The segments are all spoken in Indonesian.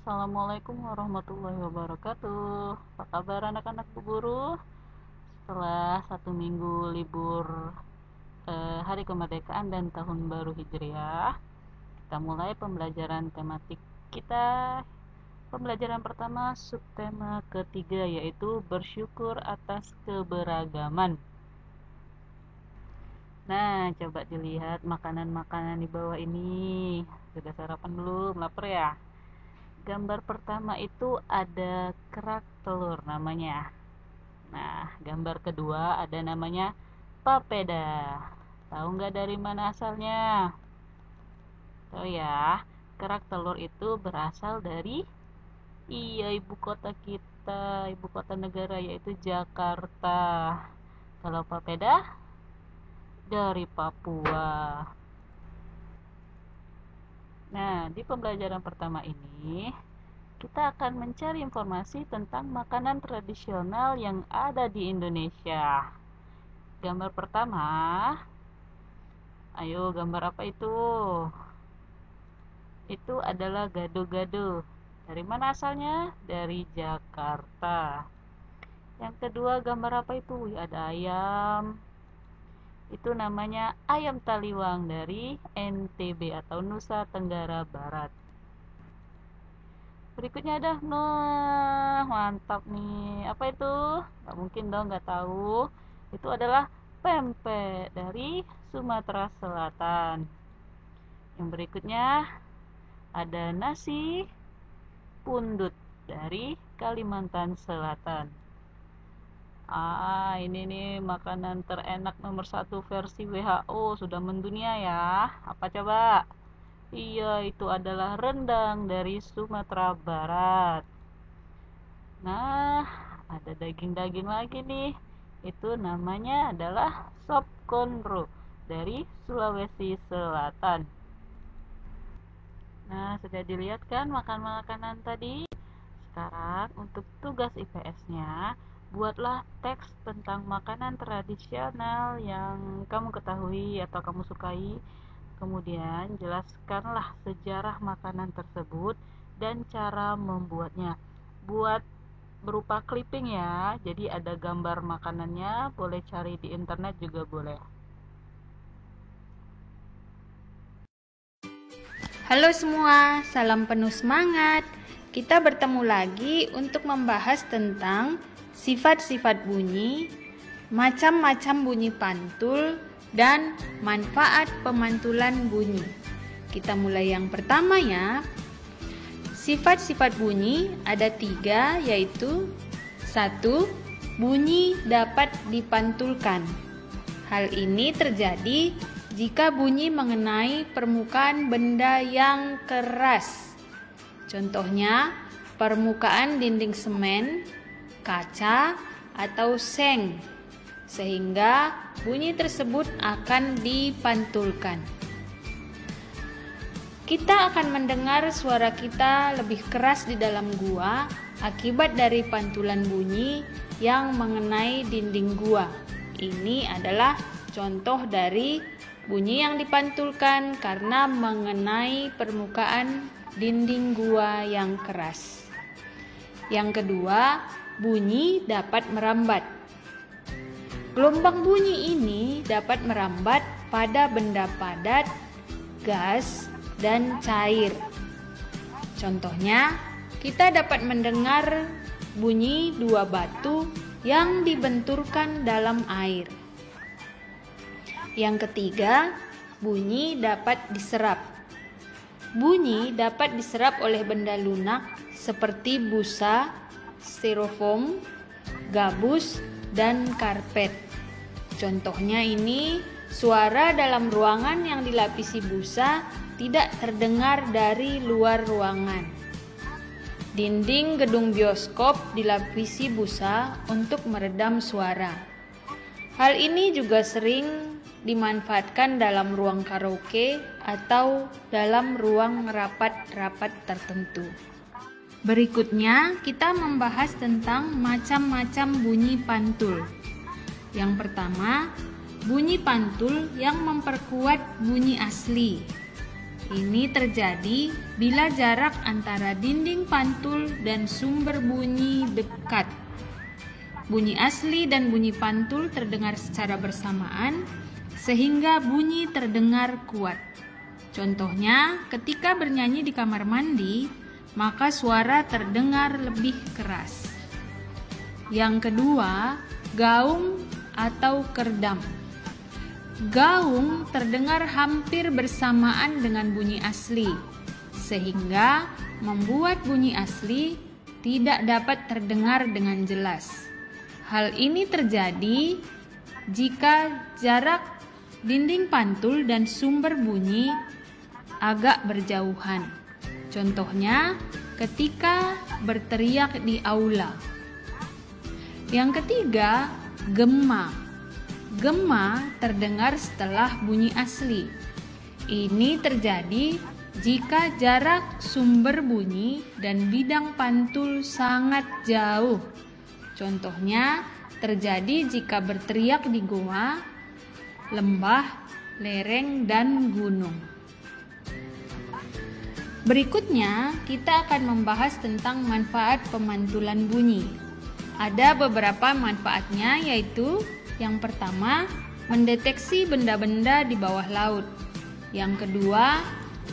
Assalamualaikum warahmatullahi wabarakatuh. Apa kabar anak-anak Bu Guru? Setelah 1 minggu libur Hari Kemerdekaan dan Tahun Baru Hijriah, kita mulai pembelajaran tematik kita. Pembelajaran pertama subtema ketiga, yaitu bersyukur atas keberagaman. Nah, coba dilihat makanan-makanan di bawah ini. Sudah sarapan belum? Lapar ya? Gambar pertama itu ada kerak telur namanya. Nah, gambar kedua ada namanya papeda. Tahu nggak dari mana asalnya? Tahu ya, kerak telur itu berasal dari ibu kota kita, ibu kota negara, yaitu Jakarta. Kalau papeda dari Papua. Nah, di pembelajaran pertama ini kita akan mencari informasi tentang makanan tradisional yang ada di Indonesia. Gambar pertama, ayo gambar apa itu? Itu adalah gado-gado. Dari mana asalnya? Dari Jakarta. Yang kedua, gambar apa itu? Ada ayam. Itu namanya ayam taliwang dari NTB atau Nusa Tenggara Barat. Berikutnya ada, nah mantap nih. Apa itu? Gak mungkin dong gak tahu. Itu adalah pempek dari Sumatera Selatan. Yang berikutnya ada nasi pundut dari Kalimantan Selatan. Ini nih makanan terenak nomor 1 versi WHO, sudah mendunia ya. Apa coba? Iya, itu adalah rendang dari Sumatera Barat. Nah, ada daging-daging lagi nih. Itu namanya adalah sop konro dari Sulawesi Selatan. Nah, sudah dilihat kan makanan-makanan tadi? Sekarang untuk tugas IPS-nya, buatlah teks tentang makanan tradisional yang kamu ketahui atau kamu sukai. Kemudian jelaskanlah sejarah makanan tersebut dan cara membuatnya. Buat berupa clipping ya. Jadi ada gambar makanannya, boleh cari di internet juga boleh. Halo semua, salam penuh semangat. Kita bertemu lagi untuk membahas tentang sifat-sifat bunyi, macam-macam bunyi pantul, dan manfaat pemantulan bunyi. Kita mulai yang pertama ya. Sifat-sifat bunyi ada 3, yaitu 1. Bunyi dapat dipantulkan. Hal ini terjadi jika bunyi mengenai permukaan benda yang keras. Contohnya, permukaan dinding semen, kaca, atau seng, sehingga bunyi tersebut akan dipantulkan. Kita akan mendengar suara kita lebih keras di dalam gua akibat dari pantulan bunyi yang mengenai dinding gua. Ini adalah contoh dari bunyi yang dipantulkan karena mengenai permukaan dinding gua yang keras. Yang kedua, bunyi dapat merambat. Gelombang bunyi ini dapat merambat pada benda padat, gas, dan cair. Contohnya, kita dapat mendengar bunyi 2 batu yang dibenturkan dalam air. Yang ketiga, bunyi dapat diserap. Bunyi dapat diserap oleh benda lunak seperti busa, styrofoam, gabus, dan karpet. Contohnya ini, suara dalam ruangan yang dilapisi busa tidak terdengar dari luar ruangan. Dinding gedung bioskop dilapisi busa untuk meredam suara. Hal ini juga sering dimanfaatkan dalam ruang karaoke atau dalam ruang rapat-rapat tertentu. Berikutnya, kita membahas tentang macam-macam bunyi pantul. Yang pertama, bunyi pantul yang memperkuat bunyi asli. Ini terjadi bila jarak antara dinding pantul dan sumber bunyi dekat. Bunyi asli dan bunyi pantul terdengar secara bersamaan, sehingga bunyi terdengar kuat. Contohnya, ketika bernyanyi di kamar mandi, maka suara terdengar lebih keras. Yang kedua, gaung atau kerdam. Gaung terdengar hampir bersamaan dengan bunyi asli, sehingga membuat bunyi asli tidak dapat terdengar dengan jelas. Hal ini terjadi jika jarak dinding pantul dan sumber bunyi agak berjauhan. Contohnya, ketika berteriak di aula. Yang ketiga, gema. Gema terdengar setelah bunyi asli. Ini terjadi jika jarak sumber bunyi dan bidang pantul sangat jauh. Contohnya terjadi jika berteriak di goa, lembah, lereng, dan gunung. Berikutnya, kita akan membahas tentang manfaat pemantulan bunyi. Ada beberapa manfaatnya, yaitu yang pertama, mendeteksi benda-benda di bawah laut. Yang kedua,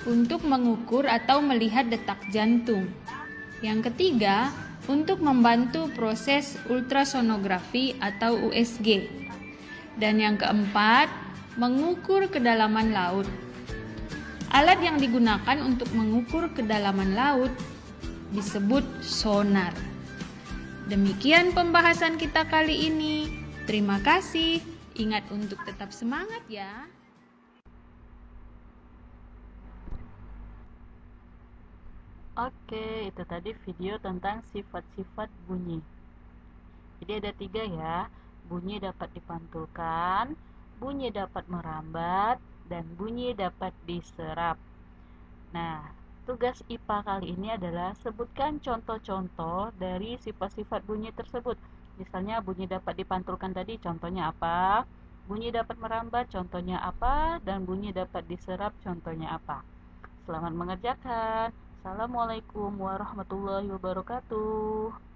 untuk mengukur atau melihat detak jantung. Yang ketiga, untuk membantu proses ultrasonografi atau USG. Dan yang keempat, mengukur kedalaman laut. Alat yang digunakan untuk mengukur kedalaman laut disebut sonar. Demikian pembahasan kita kali ini. Terima kasih. Ingat untuk tetap semangat ya. Oke, itu tadi video tentang sifat-sifat bunyi. Jadi ada 3 ya. Bunyi dapat dipantulkan, bunyi dapat merambat, dan bunyi dapat diserap. Nah, tugas IPA kali ini adalah sebutkan contoh-contoh dari sifat-sifat bunyi tersebut. Misalnya bunyi dapat dipantulkan tadi contohnya apa, bunyi dapat merambat contohnya apa, dan bunyi dapat diserap contohnya apa. Selamat mengerjakan. Assalamualaikum warahmatullahi wabarakatuh.